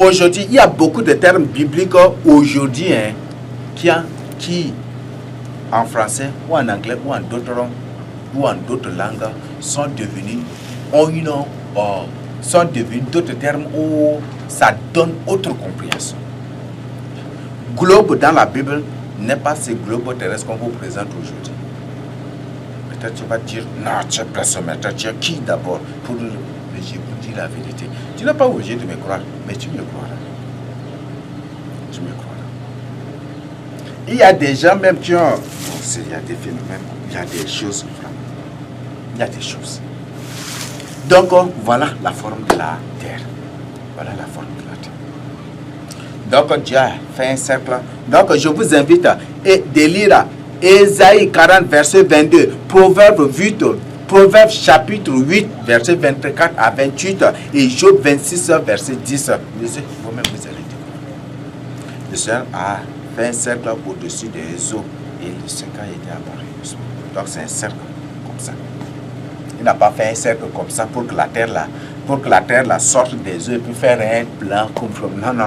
aujourd'hui, il y a beaucoup de termes bibliques aujourd'hui qui, en français ou en anglais ou en d'autres langues, sont devenus d'autres termes où ça donne autre compréhension. Globe dans la Bible n'est pas ce globe terrestre qu'on vous présente aujourd'hui. Peut-être tu vas dire, non, tu es pressométre, tu es qui d'abord pour le... Mais je vous dis la vérité. Tu n'es pas obligé de me croire, mais tu me croiras. Tu me croiras. Il y a des gens même qui ont... il y a des phénomènes, il y a des choses. Il y a des choses. Donc, voilà la forme de la terre. Voilà la forme de la terre. Donc, Dieu a fait un cercle. Donc, je vous invite à lire Ésaïe 40, verset 22, Proverbe 8, Proverbe chapitre 8, verset 24 à 28, et Job 26, verset 10. Vous-même, vous allez découvrir. Le Seigneur a fait un cercle au-dessus des eaux, et le cercle a été apparu. Donc, c'est un cercle comme ça. Il n'a pas fait un cercle comme ça pour que la terre là sorte des eaux et puis faire un plan comme ça. Non.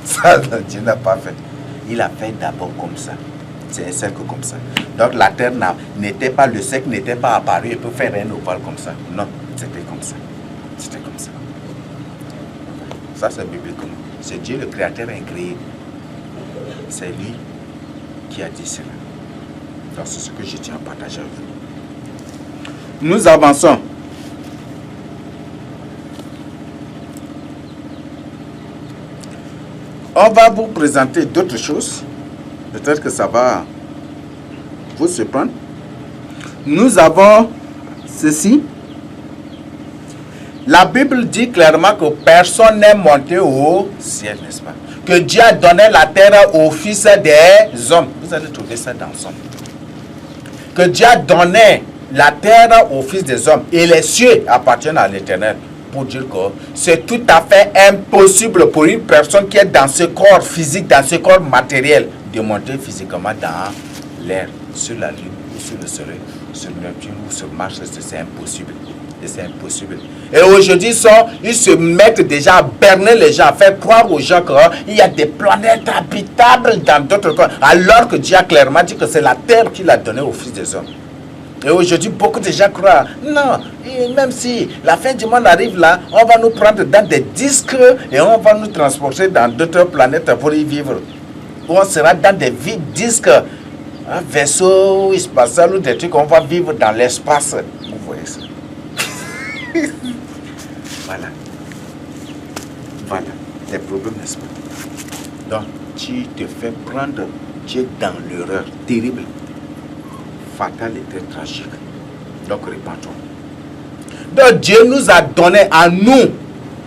Ça, Dieu n'a pas fait. Il a fait d'abord comme ça. C'est un cercle comme ça. Donc la terre n'était pas, le cercle n'était pas apparu et peut faire un ovale comme ça. Non, c'était comme ça. C'était comme ça. Ça, c'est biblique. C'est Dieu le créateur incréé. C'est lui qui a dit cela. Donc c'est ce que je tiens à partager avec vous. Nous avançons. On va vous présenter d'autres choses. Peut-être que ça va vous surprendre. Nous avons ceci. La Bible dit clairement que personne n'est monté au ciel, n'est-ce pas? Que Dieu a donné la terre au fils des hommes. Vous allez trouver ça dans Somme. Que Dieu a donné la terre au fils des hommes et les cieux appartiennent à l'Éternel. Pour dire que c'est tout à fait impossible pour une personne qui est dans ce corps physique, dans ce corps matériel, de monter physiquement dans l'air, sur la Lune, ou sur le Soleil, sur Neptune ou sur Mars. C'est impossible. Et c'est impossible. Et aujourd'hui, ils se mettent déjà à berner les gens, à faire croire aux gens qu'il y a des planètes habitables dans d'autres corps, alors que Dieu a clairement dit que c'est la terre qu'il a donnée aux fils des hommes. Et aujourd'hui, beaucoup de gens croient, non, et même si la fin du monde arrive là, on va nous prendre dans des disques et on va nous transporter dans d'autres planètes pour y vivre. Ou on sera dans des vides disques, un vaisseau spatial ou des trucs, on va vivre dans l'espace. Vous voyez ça? Voilà. Voilà. Les problèmes, n'est-ce pas? Donc, tu te fais prendre, tu es dans l'erreur terrible, fatale et très tragique. Donc, répandons. Donc, Dieu nous a donné à nous,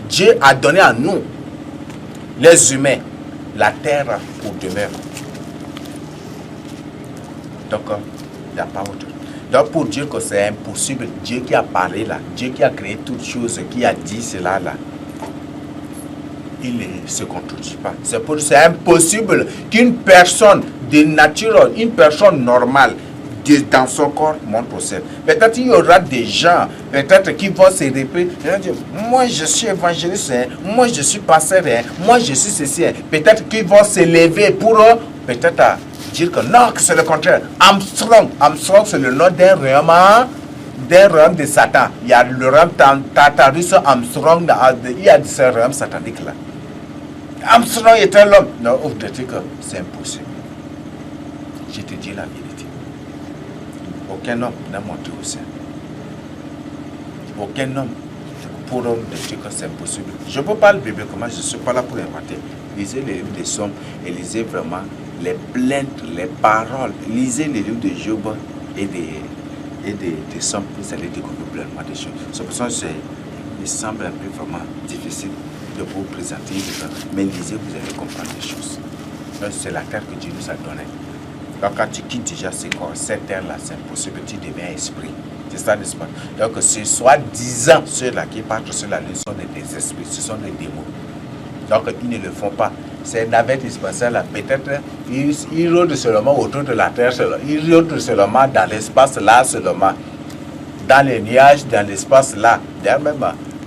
Dieu a donné à nous, les humains, la terre pour demeure. Donc, il n'y a pas autre. Donc, pour dire que c'est impossible, Dieu qui a parlé là, Dieu qui a créé toutes choses, qui a dit cela là, il ne se contredit pas. C'est impossible qu'une personne de nature, une personne normale, dans son corps monte au ciel. Peut-être qu'il y aura des gens, peut-être qui vont se répéter, moi je suis évangéliste, moi je suis pasteur, moi je suis ceci. Peut-être qu'ils vont se lever pour peut-être dire que non, que c'est le contraire. Armstrong, c'est le nom d'un royaume de Satan. Il y a le royaume Tartarus, Armstrong, il y a ce royaume satanique là. Armstrong était l'homme. Non, c'est impossible. Je te dis la vérité. Aucun homme n'a monté au ciel. Aucun homme pour homme de dire que c'est impossible. Je vous parle bibliquement, je ne suis pas là pour inventer. Lisez les livres des Sommes et lisez vraiment les plaintes, les paroles. Lisez les livres de Job et des Sommes. Vous allez découvrir pleinement des choses. C'est pour ça que il semble un peu vraiment difficile de vous présenter. Mais lisez, vous allez comprendre des choses. C'est la terre que Dieu nous a donnée. Donc quand tu quittes déjà cette terre-là, c'est impossible, tu deviens esprit. C'est ça, n'est-ce pas? Donc ce soi-disant, ceux-là qui partent sur la lune sont des esprits, ce sont des démons. Donc ils ne le font pas. C'est une navette spatiale là, peut-être ils rôdent seulement autour de la terre, ils rôdent seulement dans l'espace là, seulement. Dans les nuages, dans l'espace là. D'ailleurs même,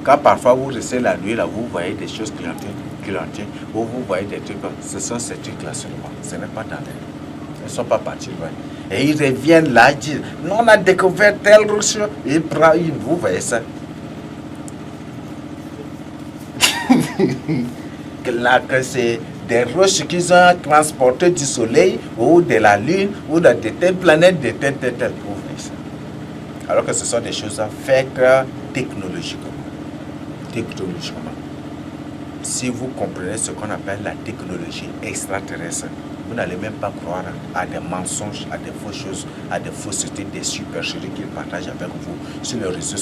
Quand parfois vous restez la nuit, là, vous voyez des choses clignoter, ou vous voyez des trucs, ce sont ces trucs-là seulement. Ce n'est pas dans l'air. Ils ne sont pas partis loin. Et ils reviennent là, ils disent, non, on a découvert telle roche. Vous voyez ça. Que c'est des roches qu'ils ont transportées du soleil ou de la lune ou de telle planète, de telle. Vous voyez ça. Alors que ce sont des choses faites technologiquement. Si vous comprenez ce qu'on appelle la technologie extraterrestre, vous n'allez même pas croire à des mensonges, à des fausses choses, à des faussetés, des supercheries qu'ils partagent avec vous sur les réseaux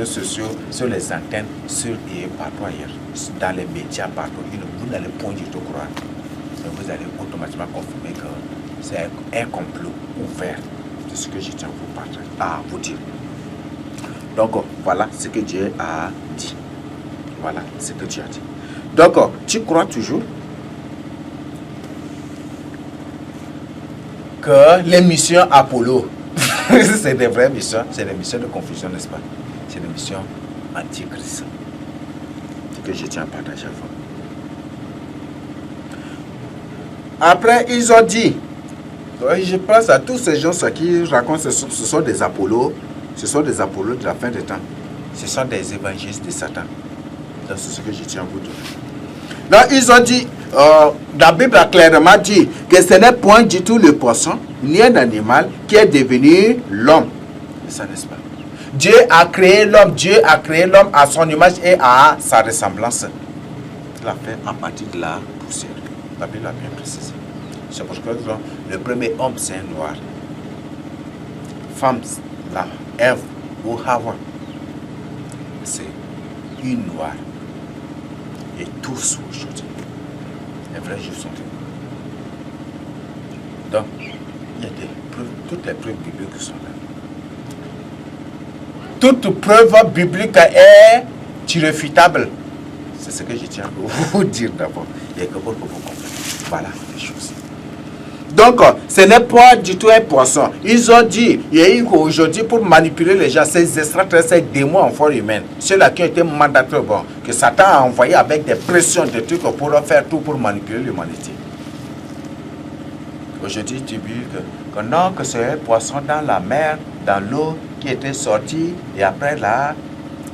sociaux, sur les antennes, et partout ailleurs, dans les médias, partout. Vous n'allez point du tout croire. Et vous allez automatiquement confirmer que c'est un complot ouvert. C'est ce que je tiens à vous dire. Donc, voilà ce que Dieu a dit. Voilà ce que Dieu a dit. Donc, tu crois toujours que les missions Apollo, c'est des vraies missions, c'est des missions de confusion, n'est-ce pas? C'est des missions antichrist. C'est que je tiens à partager avec vous. Après, ils ont dit, je pense à tous ces gens qui racontent, ce sont des Apollos, ce sont des Apollos de la fin des temps. Ce sont des évangélistes de Satan. Donc, c'est ce que je tiens à vous dire. Donc, ils ont dit, la Bible a clairement dit que ce n'est point du tout le poisson, ni un animal qui est devenu l'homme. C'est ça, n'est-ce pas? Dieu a créé l'homme à son image et à sa ressemblance. Il l'a fait à partir de la poussière. La Bible a bien précisé. C'est pour ça que le premier homme, c'est un noir. Femme, la Ève ou Hawa, c'est une noire. Et tous aujourd'hui, les vrais juifs sont venus. Donc, il y a des preuves, toutes les preuves bibliques sont là. Toute preuve biblique est irréfutable. C'est ce que je tiens à vous dire d'abord. Et que pour que vous compreniez. Voilà les choses. Donc, ce n'est pas du tout un poisson. Ils ont dit, il y a eu aujourd'hui pour manipuler les gens, ces extraterrestres, ces démons en forme humaine, ceux-là qui ont été mandatés, que Satan a envoyé avec des pressions, des trucs pour faire tout pour manipuler l'humanité. Aujourd'hui, tu dis que non, que c'est un poisson dans la mer, dans l'eau, qui était sorti, et après là,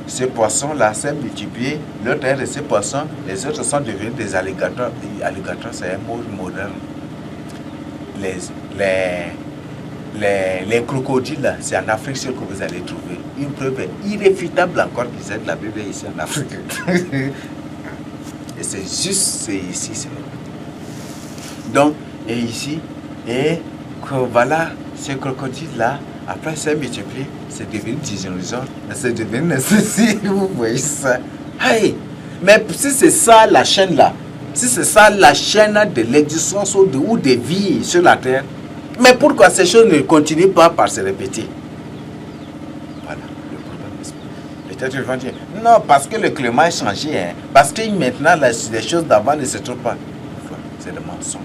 ce poisson-là s'est multiplié, l'autre est de ce poisson, les autres sont devenus des alligators. Alligators, c'est un mot moderne. Les crocodiles, c'est en Afrique seul que vous allez trouver. Une preuve irréfutable encore qu'ils aient de la Bible ici en Afrique. Et c'est juste, c'est ici. Donc, et ici, et que voilà, ce crocodile-là, après c'est multiplié, c'est devenu dinosaure, c'est devenu ceci, vous voyez ça. Hey, mais si c'est ça la chaîne là, si c'est ça la chaîne de l'existence ou de vie sur la terre, mais pourquoi ces choses ne continuent pas par se répéter? Voilà le problème. Peut-être qu'ils vont dire, non, parce que le climat a changé, hein, parce que maintenant les choses d'avant ne se trouvent pas. C'est le mensonge.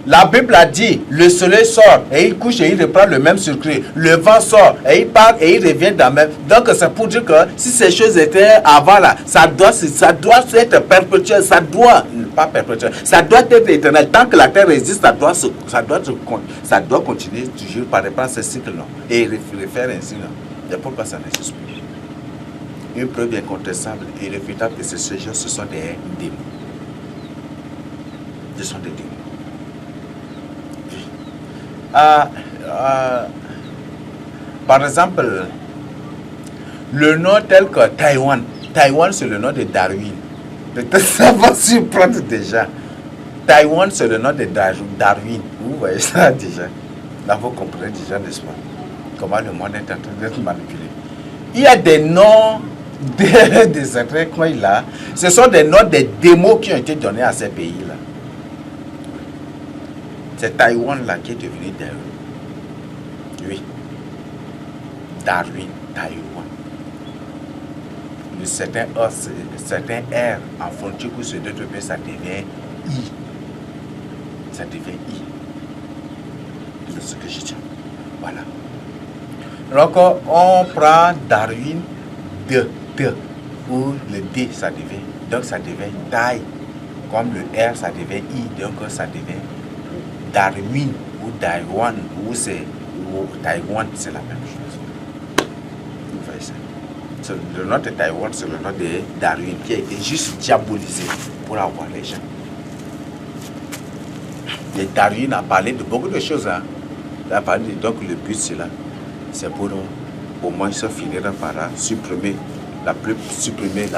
La Bible a dit, le soleil sort et il couche et il reprend le même circuit. Le vent sort et il part et il revient dans le même. Donc c'est pour dire que si ces choses étaient avant là, ça doit être perpétuel, ça doit être éternel. Tant que la terre existe, ça doit continuer toujours par rapport à ce cycle-là. Et refaire ainsi là. Et pourquoi ça n'existe plus? Une preuve incontestable et irréfutable que ces choses, ce sont des démons. Ce sont des démons. Par exemple, le nom tel que Taïwan. Taïwan, c'est le nom de Darwin. Peut-être ça va surprendre déjà. Taïwan, c'est le nom de Darwin. Vous voyez ça déjà. Là, vous comprenez déjà, n'est-ce pas? Comment le monde est en train d'être manipulé. Il y a des noms des êtres comme là. Ce sont des noms des démons qui ont été donnés à ces pays-là. C'est Taïwan là qui est devenu Darwin. Oui. Darwin, Taïwan. Le certain R en frontière où se développe, ça devient I. Ça devient I. C'est ce que je tiens. Voilà. Donc on prend Darwin de, où le D ça devient, donc ça devient taille, comme le R ça devient I, donc ça devient Darwin ou Taiwan, ou Taïwan, c'est la même chose. Vous voyez ça. Le nom de Taïwan, c'est le nom de Darwin qui a été juste diabolisé pour avoir les gens. Et Darwin a parlé de beaucoup de choses. Hein. Il a parlé donc le but c'est là, c'est pour au moins se finir par supprimer la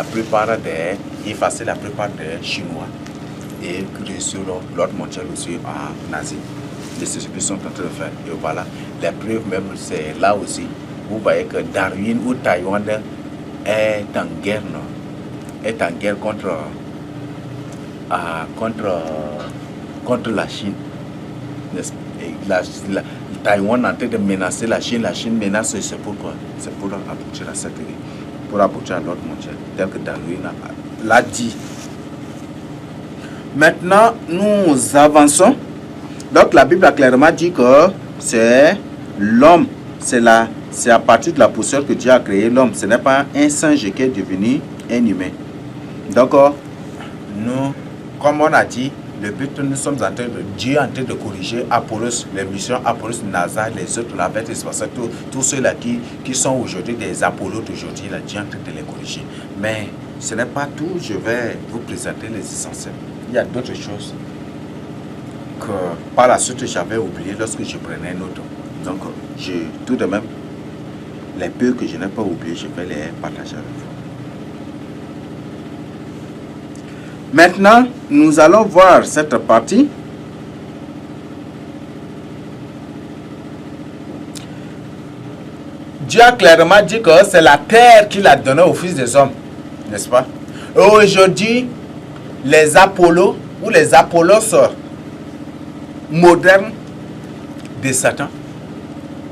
plupart des, effacer la plupart des Chinois et réussir l'ordre mondial aussi en Asie. Et c'est ce qu'ils sont en train de faire. Et voilà, les preuves même, c'est là aussi. Vous voyez que Darwin ou Taïwan est en guerre, non? Est en guerre contre la Chine. Taïwan est en train de menacer la Chine menace, c'est pourquoi? C'est pour aboutir à cette guerre, pour aboutir à l'ordre mondial, tel que Darwin l'a dit. Maintenant, nous avançons. Donc la Bible a clairement dit que c'est l'homme, c'est à partir de la poussière que Dieu a créé l'homme. Ce n'est pas un singe qui est devenu un humain. Donc nous, comme on a dit, le but, nous sommes en train de, Dieu est en train de corriger Apollos, les missions Apollos, NASA, les autres, la bête, tous ceux-là qui sont aujourd'hui des Apollos d'aujourd'hui, Dieu est en train de les corriger. Mais ce n'est pas tout, je vais vous présenter les essentiels. Il y a d'autres choses que par la suite j'avais oublié lorsque je prenais un autre. Donc, tout de même, les peu que je n'ai pas oublié, je vais les partager avec vous. Maintenant, nous allons voir cette partie. Dieu a clairement dit que c'est la terre qu'il a donnée au Fils des hommes, n'est-ce pas? Aujourd'hui, les Apollos ou les Apollos modernes de Satan,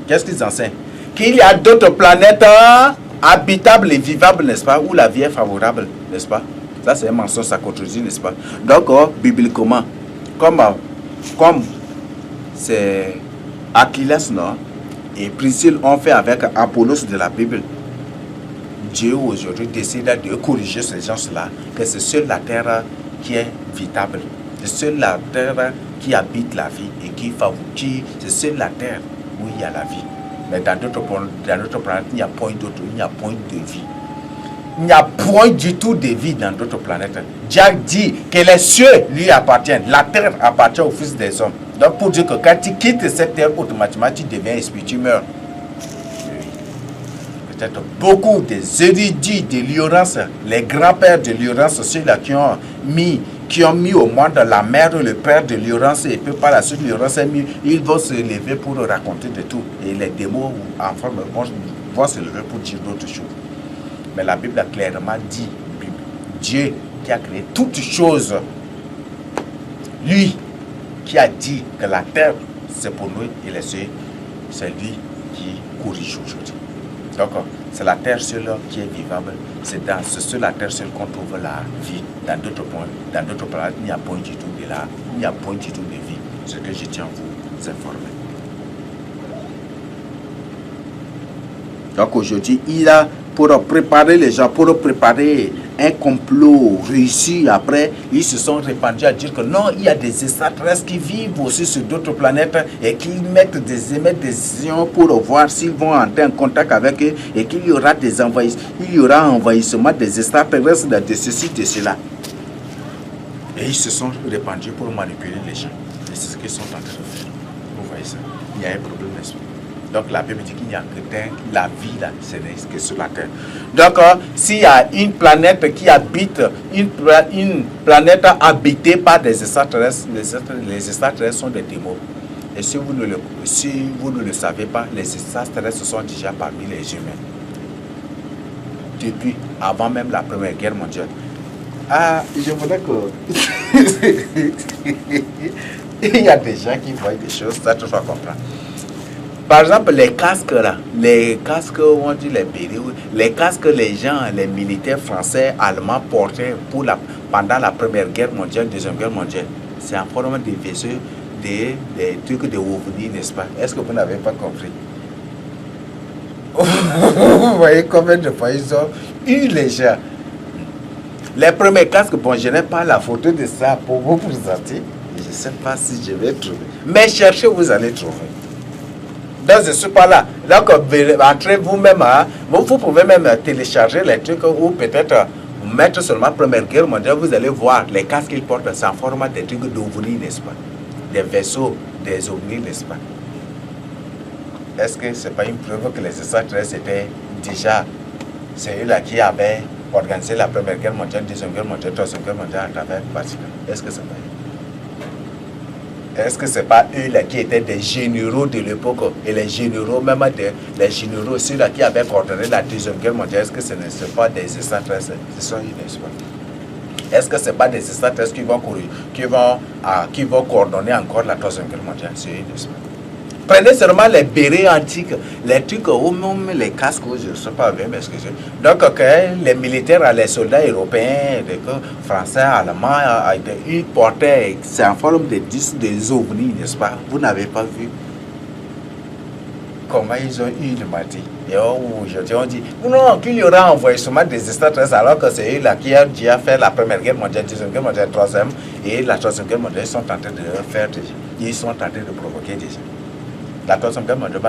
qu'est-ce qu'ils enseignent? Qu'il y a d'autres planètes habitables et vivables, n'est-ce pas? Où la vie est favorable, n'est-ce pas? Ça, c'est un mensonge, ça contredit, n'est-ce pas? Donc, bibliquement, comme c'est Achilles, non? Et Priscille ont fait avec Apollos de la Bible, Dieu aujourd'hui décide de corriger ces gens-là, que c'est seule la terre qui est vitable. C'est seule la terre qui habite la vie et c'est seule la terre où il y a la vie. Mais dans d'autres planètes, il n'y a point d'autre, il n'y a point de vie. Il n'y a point du tout de vie dans d'autres planètes. Dieu dit que les cieux lui appartiennent. La terre appartient au Fils des hommes. Donc pour dire que quand tu quittes cette terre, automatiquement tu deviens esprit, tu meurs. Peut-être beaucoup des érudits de l'ignorance, les grands-pères de l'ignorance, ceux-là qui ont mis au monde la mère, le père de l'ignorance, et puis par la suite l'ignorance est mis, ils vont se lever pour raconter de tout. Et les démons en forme vont se lever pour dire d'autres choses. Mais la Bible a clairement dit, Dieu qui a créé toutes choses, lui qui a dit que la terre c'est pour nous et les cieux, c'est lui qui corrige aujourd'hui. Donc c'est la terre seule qui est vivable, c'est sur la terre seule qu'on trouve la vie. Dans d'autres points, dans d'autres planètes, il n'y a point du tout de là, il n'y a point du tout de vie. Ce que je tiens à vous informer. Donc aujourd'hui, il a pour préparer les gens, pour préparer un complot réussi. Après, ils se sont répandus à dire que non, il y a des extraterrestres qui vivent aussi sur d'autres planètes et qui émettent des ions pour voir s'ils vont entrer en contact avec eux et qu'il y aura des envahissement des extraterrestres de ceci, de cela. Et ils se sont répandus pour manipuler les gens. Et c'est ce qu'ils sont en train de faire. Vous voyez ça? Il y a un problème, n'est-ce pas? Donc la Bible dit qu'il n'y a que la vie là, c'est que sur la terre. Donc s'il y a une planète qui habite, une planète habitée par des extraterrestres, les extraterrestres sont des démons. Et si vous ne le savez pas, les extraterrestres sont déjà parmi les humains. Depuis, avant même la Première Guerre mondiale. Ah, je voulais que... Il y a des gens qui voient des choses, ça tu dois comprendre. Par exemple, les casques là, on dit les casques, les gens, les militaires français, allemands portaient pendant la Première Guerre mondiale, Deuxième Guerre mondiale, c'est en forme de vaisseaux, des trucs de ovnis, n'est-ce pas? Est-ce que vous n'avez pas compris? Vous voyez combien de fois eu les gens. Les premiers casques, bon, je n'ai pas la photo de ça pour vous présenter. Je ne sais pas si je vais trouver. Mais cherchez, vous allez trouver. Donc, je ne suis pas là. Donc, entrez vous-même. Hein, vous pouvez même télécharger les trucs ou peut-être mettre seulement Première Guerre mondiale. Vous allez voir les casques qu'ils portent. C'est en format des trucs d'ovnis, n'est-ce pas? Des vaisseaux, des ovnis, n'est-ce pas? Est-ce que ce n'est pas une preuve que les extraterrestres étaient déjà ceux-là qui avaient organisé la Première Guerre mondiale, Deuxième Guerre mondiale, Troisième Guerre mondiale à travers le Vatican? Est-ce que c'est pas eux? Est-ce que ce n'est pas eux-là qui étaient des généraux de l'époque et les généraux, même les généraux ceux-là qui avaient coordonné la Deuxième Guerre mondiale? Est-ce que ce ne sont pas des extraterrestres? Ce sont eux, n'est-ce pas? Est-ce que ce n'est pas des extraterrestres qui vont coordonner encore la Troisième Guerre mondiale? C'est eux, n'est-ce pas? Prenez seulement les bérets antiques, les trucs ou même les casques, je ne sais pas bien m'excuser. Donc, les militaires, les soldats européens, les français, allemands, ils portaient, c'est en forme de disques, des ovnis, n'est-ce pas? Vous n'avez pas vu comment ils ont eu le matin. Et aujourd'hui, on dit, non, qu'il y aura envoyé des extraterrestres alors que c'est eux là qui ont déjà fait la Première Guerre mondiale, Deuxième Guerre mondiale, Troisième, et la Troisième Guerre mondiale, ils sont en train de faire déjà. Ils sont en train de provoquer déjà. La Troisième Guerre mondiale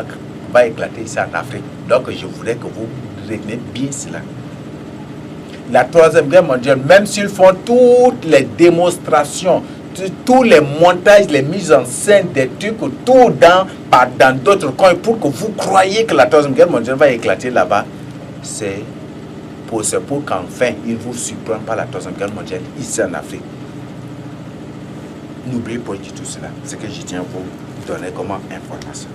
va éclater ici en Afrique. Donc, je voudrais que vous réglez bien cela. La Troisième Guerre mondiale, même s'ils font toutes les démonstrations, tous les montages, les mises en scène, des trucs, tout dans d'autres coins, pour que vous croyez que la Troisième Guerre mondiale va éclater là-bas, c'est pour qu'enfin, ils ne vous surprennent pas la Troisième Guerre mondiale ici en Afrique. N'oubliez pas du tout cela. C'est ce que je tiens à vous donner comme information.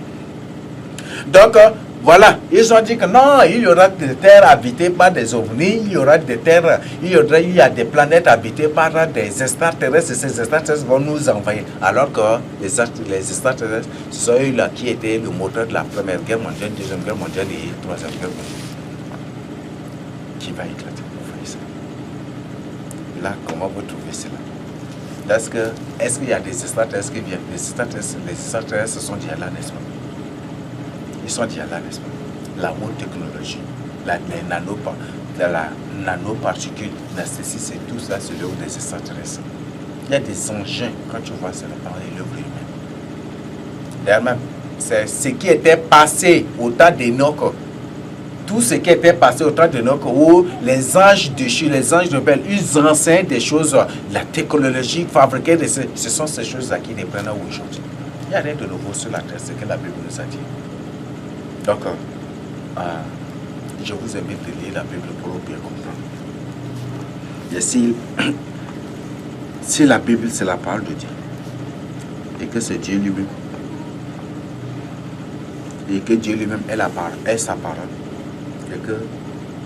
Donc, voilà, ils ont dit que non, il y aura des terres habitées par des ovnis, il y aura des terres, il y a des planètes habitées par des extraterrestres, et ces extraterrestres vont nous envahir. Alors que les extraterrestres, ce sont eux-là qui étaient le moteur de la Première Guerre mondiale, Deuxième Guerre mondiale et Troisième Guerre mondiale. Qui va éclater, vous voyez ça? Là, comment vous trouvez cela? Est-ce qu'il y a des extraterrestres qui viennent? Les extraterrestres sont déjà là, n'est-ce pas? Ils sont déjà là, n'est-ce pas? La haute technologie, la nanoparticule, ceci, c'est tout ça, c'est l'œuvre des extraterrestres. Il y a des engins, quand tu vois, c'est l'œuvre humaine. D'ailleurs même, c'est ce qui était passé au temps d'Enoch. Tout ce qui était passé au temps d'Enoch, où les anges déchus, les anges rebelles, ils enseignent des choses, la technologie fabriquée, ce sont ces choses-là qui les prennent aujourd'hui. Il n'y a rien de nouveau sur la terre, c'est ce que la Bible nous a dit. Donc, je vous invite de lire la Bible pour bien comprendre. Et si la Bible, c'est la parole de Dieu, et que c'est Dieu lui-même, et que Dieu lui-même est la parole, est sa parole, et que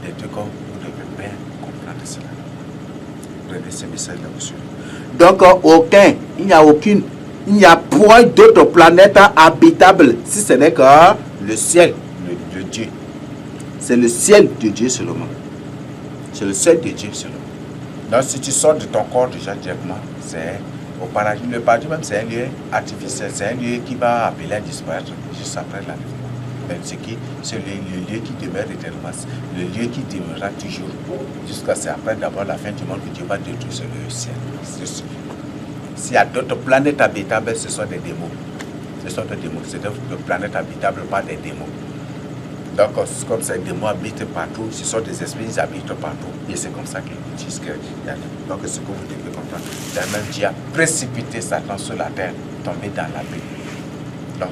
les deux corps, vous devez bien comprendre cela. Prenez ce message-là aussi. Donc, il n'y a point d'autre planète habitable, si ce n'est que le ciel de Dieu. C'est le ciel de Dieu seulement. C'est le ciel de Dieu seulement. Donc, si tu sors de ton corps déjà directement, c'est au paradis. Le paradis même, c'est un lieu artificiel. C'est un lieu qui va appeler à disparaître juste après la vie. C'est le lieu qui demeure éternellement. Le lieu qui demeurera toujours. Jusqu'à c'est après d'abord la fin du monde que Dieu va détruire sur le ciel. S'il y a d'autres planètes habitables, ce sont des démons. Ce sont des démons. C'est des planètes habitables, pas des démons. Donc, comme ces démons habitent partout, ce sont des esprits, ils habitent partout. Et c'est comme ça qu'ils disent que. Donc, ce que vous devez comprendre. Même Dieu a précipité Satan sur la terre, tombé dans la pluie. Donc,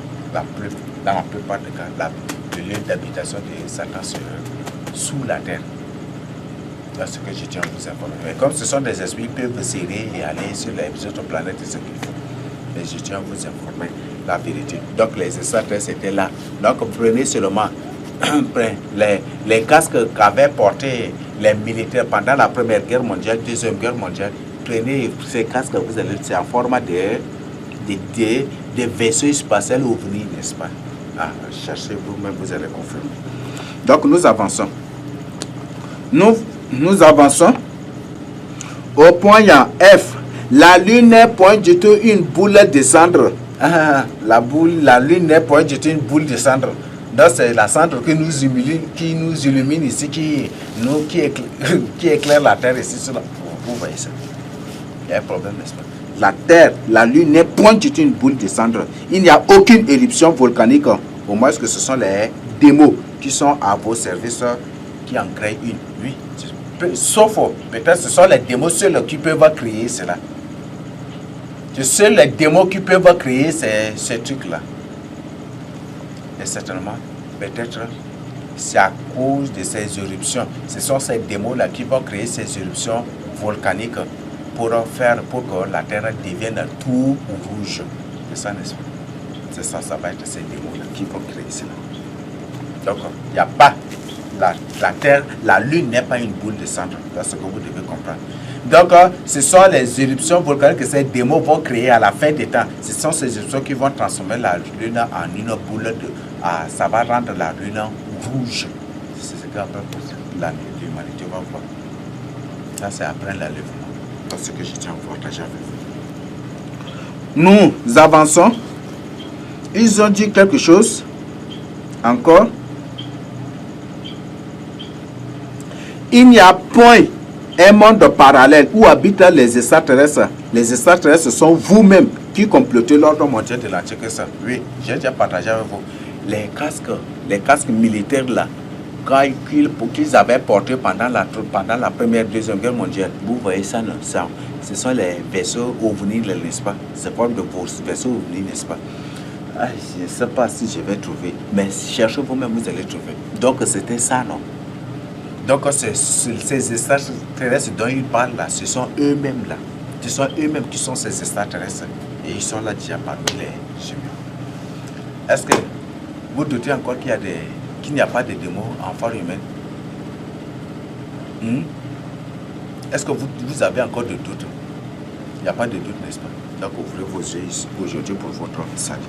dans la plupart des cas, le lieu d'habitation de Satan sous la terre. C'est ce que je tiens à vous informer. Mais comme ce sont des esprits, ils peuvent serrer et aller sur les autres planètes, c'est ce qu'il faut. Mais je tiens à vous informer la vérité. Donc les extraterrestres étaient là. Donc prenez seulement les casques qu'avaient portés les militaires pendant la Première Guerre mondiale, Deuxième Guerre mondiale. Prenez ces casques, vous allez, c'est en format de vaisseaux spatials ovnis, n'est-ce pas? Cherchez vous-même, vous allez confirmer. Donc nous avançons. Nous avançons au point F. La lune n'est point du tout une boule de cendre. La lune n'est point du tout une boule de cendre. Donc c'est la cendre qui nous illumine ici, qui éclaire la terre ici. Vous voyez ça. Il y a un problème, n'est-ce pas? La terre, la lune n'est point du tout une boule de cendre. Il n'y a aucune éruption volcanique. Au moins que ce sont les démos qui sont à vos services qui en créent une. Oui. Sauf peut-être ce sont les démos seuls qui peuvent créer cela. C'est seuls les démos qui peuvent créer ces trucs-là. Et certainement, peut-être c'est à cause de ces éruptions. Ce sont ces démos-là qui vont créer ces éruptions volcaniques pour que la terre devienne tout rouge. C'est ça, n'est-ce pas? C'est ça, ça va être ces démos-là qui vont créer cela. Donc, il n'y a pas la terre, la lune n'est pas une boule de cendre. C'est ce que vous devez comprendre. Donc, ce sont les éruptions volcaniques que ces démos vont créer à la fin des temps. Ce sont ces éruptions qui vont transformer la lune en une boule de... ça va rendre la lune rouge. C'est ce qu'après l'humanité va voir. Ça, c'est après l'enlèvement. C'est ce que je tiens à partager avec vous. Nous avançons. Ils ont dit quelque chose. Encore. Il n'y a point un monde parallèle où habitent les extraterrestres. Les extraterrestres sont vous-même qui complotez l'ordre mondial de l'Antichrist. Oui, j'ai déjà partagé avec vous. Les casques militaires là, qu'ils avaient portés pendant la première, deuxième guerre mondiale. Vous voyez ça, non? Ça, ce sont les vaisseaux ovnis, n'est-ce pas? C'est forme de vaisseaux ovnis, n'est-ce pas? Ah, je ne sais pas si je vais trouver, mais cherchez vous-même, vous allez trouver. Donc c'était ça, non? Donc ces extraterrestres dont ils parlent là, ce sont eux-mêmes là. Ce sont eux-mêmes qui sont ces extraterrestres. Et ils sont là déjà parmi les humains. Est-ce que vous doutez encore qu'il n'y a pas de démons en forme humaine? Est-ce que vous avez encore de doutes? Il n'y a pas de doute, n'est-ce pas? Donc ouvrez vos yeux aujourd'hui pour votre salut.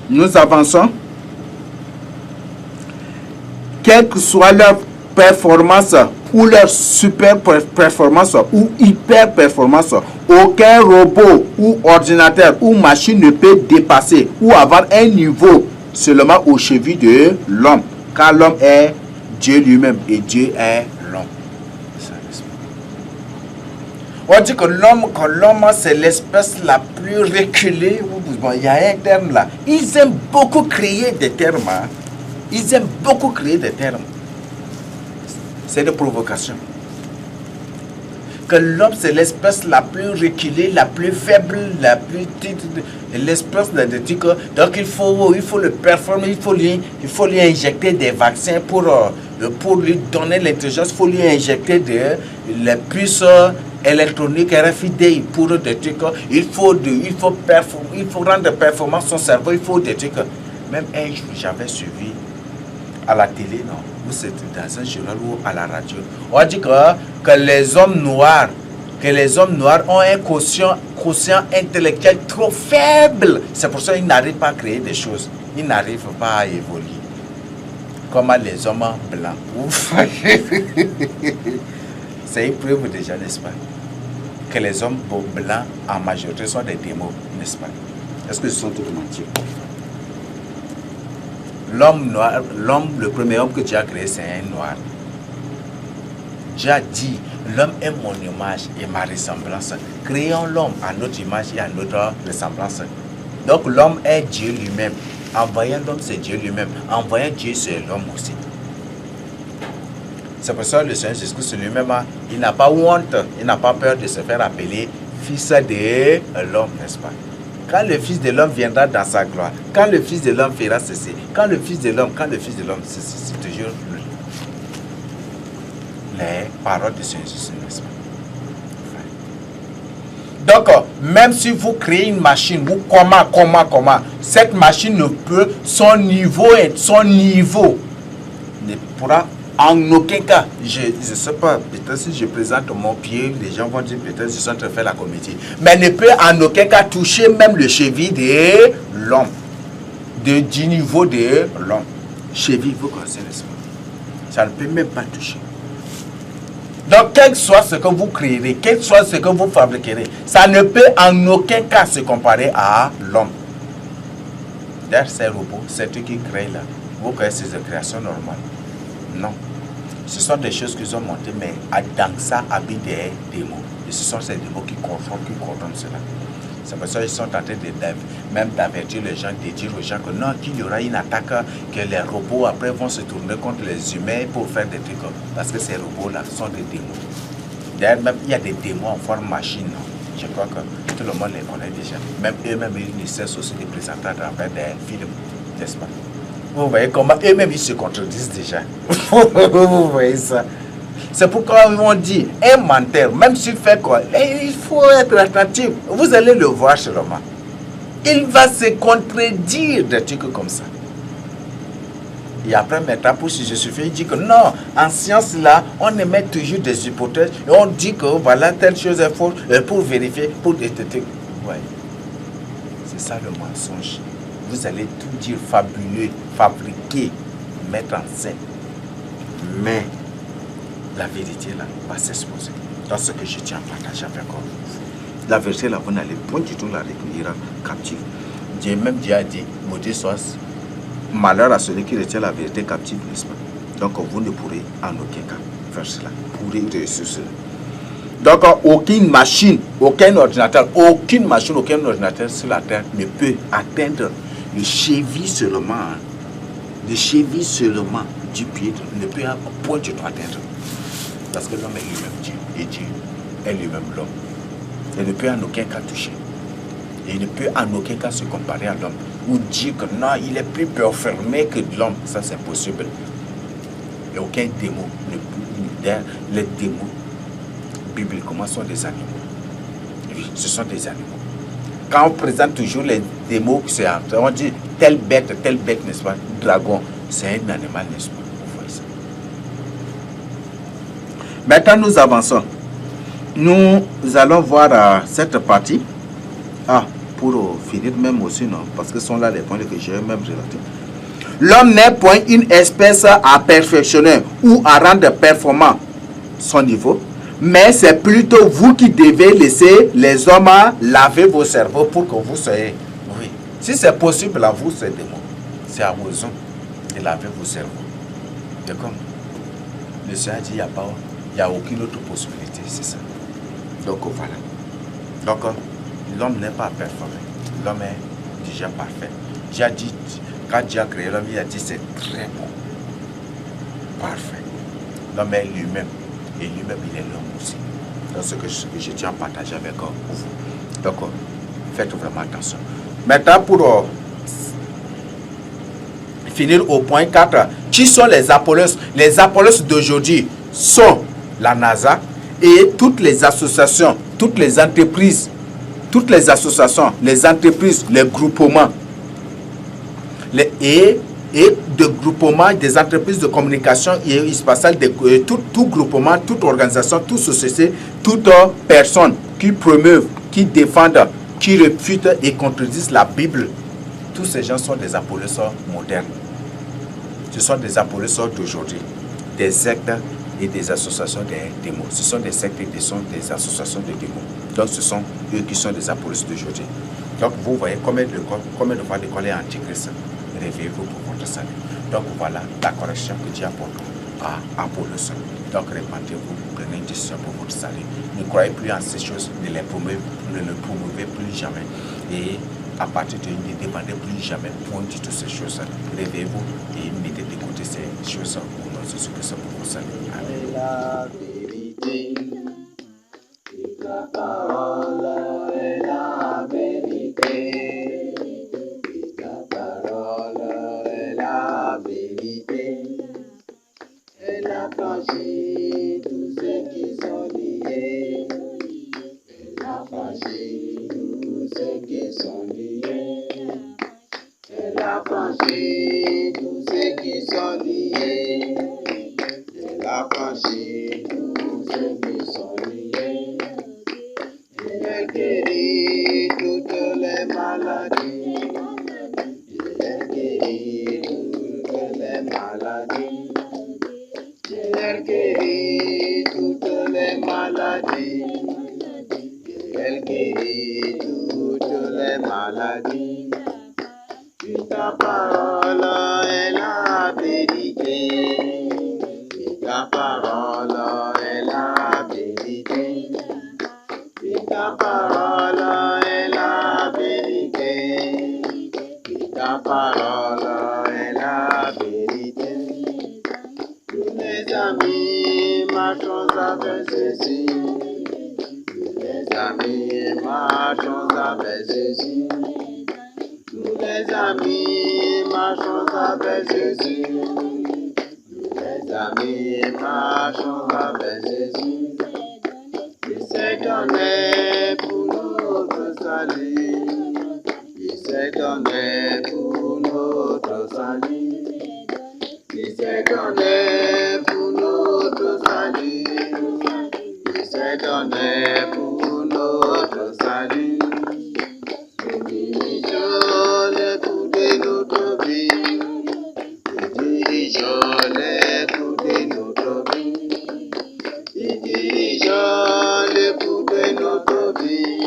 Nous avançons. Quelle que soit leur performance ou leur super performance ou hyper performance, aucun robot ou ordinateur ou machine ne peut dépasser ou avoir un niveau seulement au chevilles de l'homme, car l'homme est Dieu lui-même et Dieu est l'homme. On dit que l'homme c'est l'espèce la plus reculée. Bon, il y a un terme là. Ils aiment beaucoup créer des termes. Hein. Ils aiment beaucoup créer des termes. C'est des provocations. Que l'homme, c'est l'espèce la plus reculée, la plus faible, la plus petite, l'espèce de truc. Donc il faut le performer, il faut lui injecter des vaccins pour lui donner l'intelligence, il faut lui injecter les puces électroniques RFID pour des trucs. Il faut rendre performant son cerveau, il faut des trucs. Même un jour, j'avais suivi à la télé, non, ou c'était dans un journal ou à la radio. On dit que les hommes noirs ont un quotient intellectuel trop faible. C'est pour ça qu'ils n'arrivent pas à créer des choses. Ils n'arrivent pas à évoluer. Comme les hommes blancs. Ouf. C'est une preuve déjà, n'est-ce pas? Que les hommes blancs en majorité sont des démons, n'est-ce pas? Est-ce que ce sont tous mentir? L'homme noir, le premier homme que Dieu a créé, c'est un noir. Dieu a dit, l'homme est mon image et ma ressemblance. Créons l'homme à notre image et à notre ressemblance. Donc l'homme est Dieu lui-même. Envoyant l'homme, c'est Dieu lui-même. Envoyant Dieu, c'est l'homme aussi. C'est pour ça que le Seigneur Jésus-Christ lui-même, il n'a pas honte, il n'a pas peur de se faire appeler fils de l'homme, n'est-ce pas? Quand le Fils de l'homme viendra dans sa gloire, quand le Fils de l'homme fera ceci, quand le Fils de l'homme, c'est toujours lui. Les paroles de Seigneur Jésus, n'est-ce pas? Donc, même si vous créez une machine, comment, cette machine ne peut, son niveau ne pourra en aucun cas, je ne sais pas, peut-être si je présente mon pied, les gens vont dire peut-être je suis en train de faire la comédie. Mais ne peut en aucun cas toucher même le cheville de l'homme. Du niveau de l'homme. Cheville, vous connaissez, n'est-ce pas? Ça ne peut même pas toucher. Donc, quel que soit ce que vous créerez, quel que soit ce que vous fabriquerez, ça ne peut en aucun cas se comparer à l'homme. D'ailleurs, ces robots, c'est eux qui créent là. Vous connaissez ces créations normales? Non. Ce sont des choses qu'ils ont montées, mais dans ça habite des démos. Et ce sont ces démos qui coordonnent cela. C'est pour ça qu'ils sont en train même d'avertir les gens, de dire aux gens que non, qu'il y aura une attaque, que les robots après vont se tourner contre les humains pour faire des trucs. Parce que ces robots-là sont des démos. D'ailleurs, même il y a des démos en forme machine. Je crois que tout le monde les connaît déjà. Même eux-mêmes, ils cessent aussi de présenter à travers des films, n'est-ce pas? Vous voyez comment eux-mêmes, ils se contredisent déjà. Vous voyez ça? C'est pourquoi on dit, un menteur, même s'il fait quoi, il faut être attentif. Vous allez le voir seulement. Il va se contredire des trucs comme ça. Et après, maintenant, pour si je suffis, il dit que non, en science là, on émet toujours des hypothèses et on dit que voilà, telle chose est fausse pour vérifier, pour détecter. Ouais. C'est ça le mensonge. Vous allez tout dire fabuleux, fabriquer, mettre en scène. Mais la vérité là va s'exposer. Dans ce que je tiens à partager avec vous. La vérité là, vous n'allez point du tout la recueillir captive. Dieu même Dieu a dit, maudit soit malheur à celui qui retient la vérité captive, n'est-ce pas? Donc vous ne pourrez en aucun cas faire cela. Vous pourrez réussir cela. Donc aucune machine, aucun ordinateur sur la terre ne peut atteindre le cheville seulement. Le cheville seulement du pied ne peut point du tout atteindre. Parce que l'homme est lui-même Dieu. Et Dieu est lui-même l'homme. Il ne peut en aucun cas toucher. Et il ne peut en aucun cas se comparer à l'homme. Ou dire que non, il est plus performé que l'homme. Ça, c'est impossible. Et aucun démon ne peut. Les démons, bibliquement, sont des animaux. Oui, ce sont des animaux. Quand on présente toujours les démons, on dit telle bête, n'est-ce pas? Dragon, c'est un animal, n'est-ce pas? Vous voyez ça. Maintenant, nous avançons. Nous allons voir cette partie. Pour finir même aussi, non, parce que ce sont là les points que j'ai même relatés. L'homme n'est point une espèce à perfectionner ou à rendre performant son niveau, mais c'est plutôt vous qui devez laisser les hommes laver vos cerveaux pour que vous soyez. Oui. Si c'est possible à vous, c'est démon. C'est à vos hommes de laver vos cerveaux. D'accord? Le Seigneur a dit, il n'y a aucune autre possibilité, c'est ça. Donc voilà. Donc, l'homme n'est pas performé. L'homme est déjà parfait. J'ai dit, quand Dieu a créé l'homme, il a dit c'est très bon. Parfait. L'homme est lui-même. Et lui-même, il est l'homme aussi. Donc, ce que je tiens à partager avec vous. Donc, faites vraiment attention. Maintenant, pour finir au point 4, qui sont les Apollos? Les Apollos d'aujourd'hui sont la NASA et toutes les associations, toutes les entreprises, les entreprises, les groupements, et de groupements des entreprises de communication et spatiale, tout groupement, toute organisation, toute société, toute personne qui promeuvent, qui défendent, qui réfutent et contredisent la Bible. Tous ces gens sont des apollos modernes. Ce sont des apollos d'aujourd'hui, des sectes et des associations des démons. Ce sont des sectes et des associations de démons. Donc ce sont eux qui sont des apollos d'aujourd'hui. Donc vous voyez combien de fois l'école est antichrist. Réveillez-vous pour votre salut. Donc voilà la correction que Dieu apporte à Apollos. Donc répandez-vous, prenez une décision pour votre salut. Ne croyez plus en ces choses, ne les promouvez plus jamais. Et à partir de ne dépendez plus jamais point de toutes ces choses. Réveillez-vous et mettez de côté ces choses au nom de Jésus-Christ pour votre salut. Amen. La vérité, la parole est la vérité. La parole est la vérité. Elle a franchi tous ceux qui sont liés. Elle a franchi tous ceux qui sont liés. Elle a franchi tous ceux qui sont liés. Elle a franchi tous ceux qui sont liés. Elle guérit toutes les maladies. Elle guérit toutes les maladies. Elle guérit toutes les maladies. Elle guérit toutes les maladies. Tu t'en marchons avec Jésus. Les amis, marchons avec Jésus. Nous les amis, marchons avec Jésus. Nous les amis, marchons avec Jésus. Il s'est donné pour notre salut. Il s'est donné pour notre salut. Il s'est donné pour notre salut. Il s'est donné pour notre salut. Nous dirigeons les coups de notre vie. Nous dirigeons les coups de notre vie. Nous dirigeons les coups de notre vie.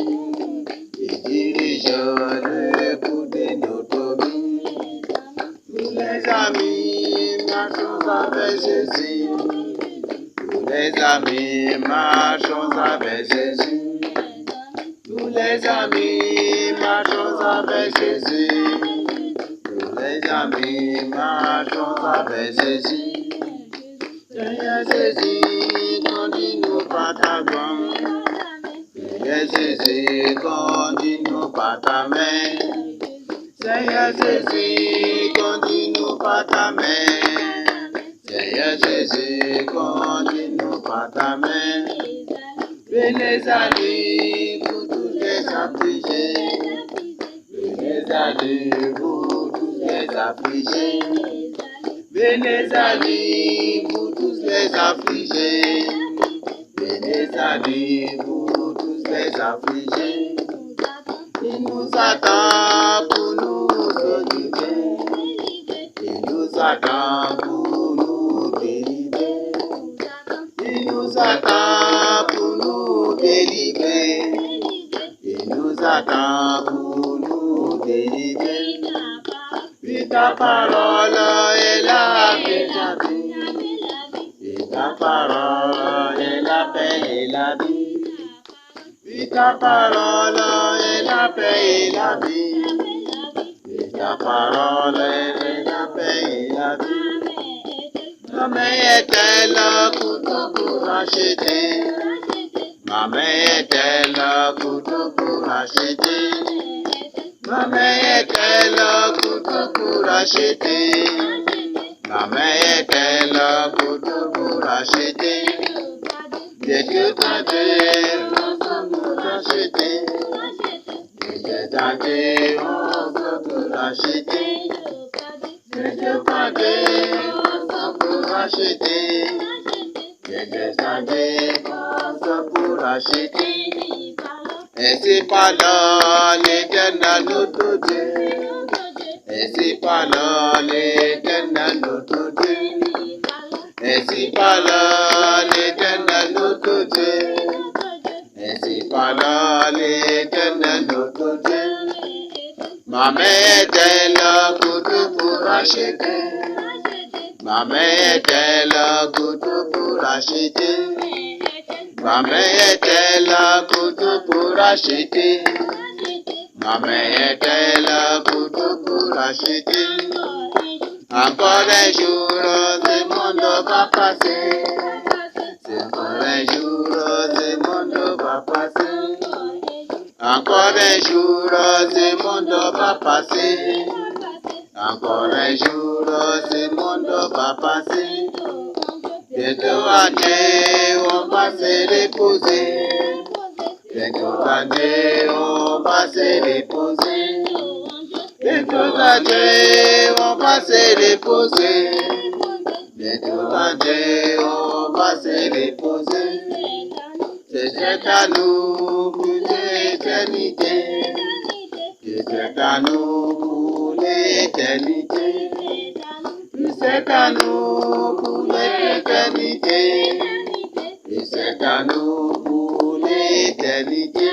Nous dirigeons les coups de notre vie. Nous les amis, marchons avec Jésus. Nous les amis, marchons avec Jésus. Nous les amis, marchons avec Jésus. Nous les amis, marchons avec Jésus. Seigneur Jésus, conduis-nous par ta main. Seigneur Jésus, conduis-nous par ta main. Seigneur Jésus, conduis-nous par ta main. Seigneur Jésus, conduis-nous par ta main. Venez à lui pour tous les affligés. Venez à lui pour tous les affligés. Venez à lui pour tous les affligés. Venez à lui pour tous les affligés. Il nous attend pour nous délivrer. Il nous attend pour nous délivrer. Il nous attend pour nous délivrer. Il nous attend pour nous délivrer. Puis ta parole est la vie. Puis ta parole est la paix et la vie. Puis ta parole est la paix et la vie. Puis ta parole est la paix et la vie. Ma main est-elle le couteau pour acheter? Ma main est-elle le couteau pour acheter? Ma main est-elle le couteau pour acheter? Ma main est-elle le couteau pour acheter? Dieu t'a dit, on peut l'acheter. Dieu t'a dit, on peut l'acheter. Dieu t'a dit, on peut l'acheter. Dieu t'a dit, on peut l'acheter. Et c'est pas là l'Éternel notre Dieu. Et c'est pas là l'Éternel notre Dieu. Et c'est pas là l'Éternel notre Dieu. Et c'est pas là l'Éternel notre Dieu. Ma main est-elle le couteau pour acheter? Ma main est-elle le couteau pour acheter? Ma main est-elle le couteau pour acheter? Ma main est-elle le couteau pour acheter? Encore un jour, ce monde va passer. Encore un jour, ce monde va passer. Encore un jour, ce monde va passer. Encore un jour, ce monde va passer. Bientôt année, on va se reposer. Bientôt année, on va se reposer. Bientôt année, on va se reposer. Bientôt année, on va se reposer. C'est à nous pour l'éternité. C'est à nous pour l'éternité. C'est à nous pour l'éternité. C'est à nous pour l'éternité.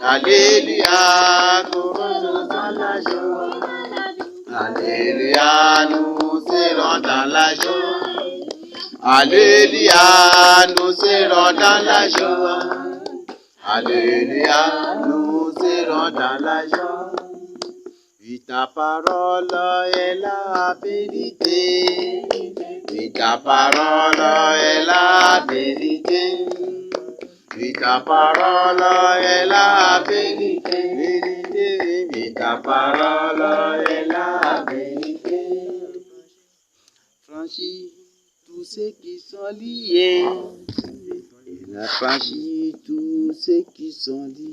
Alléluia, nous serons dans la joie. Alléluia, nous serons dans la joie. Alléluia, nous serons dans la joie. Alléluia, nous serons dans la joie. Puis ta parole est la vérité. Oui, ta parole est la vérité. Oui, ta parole est la vérité. Vérité, oui, ta parole est la vérité. Franchis tous ceux qui sont liés. Il a franchi tous ceux qui sont liés.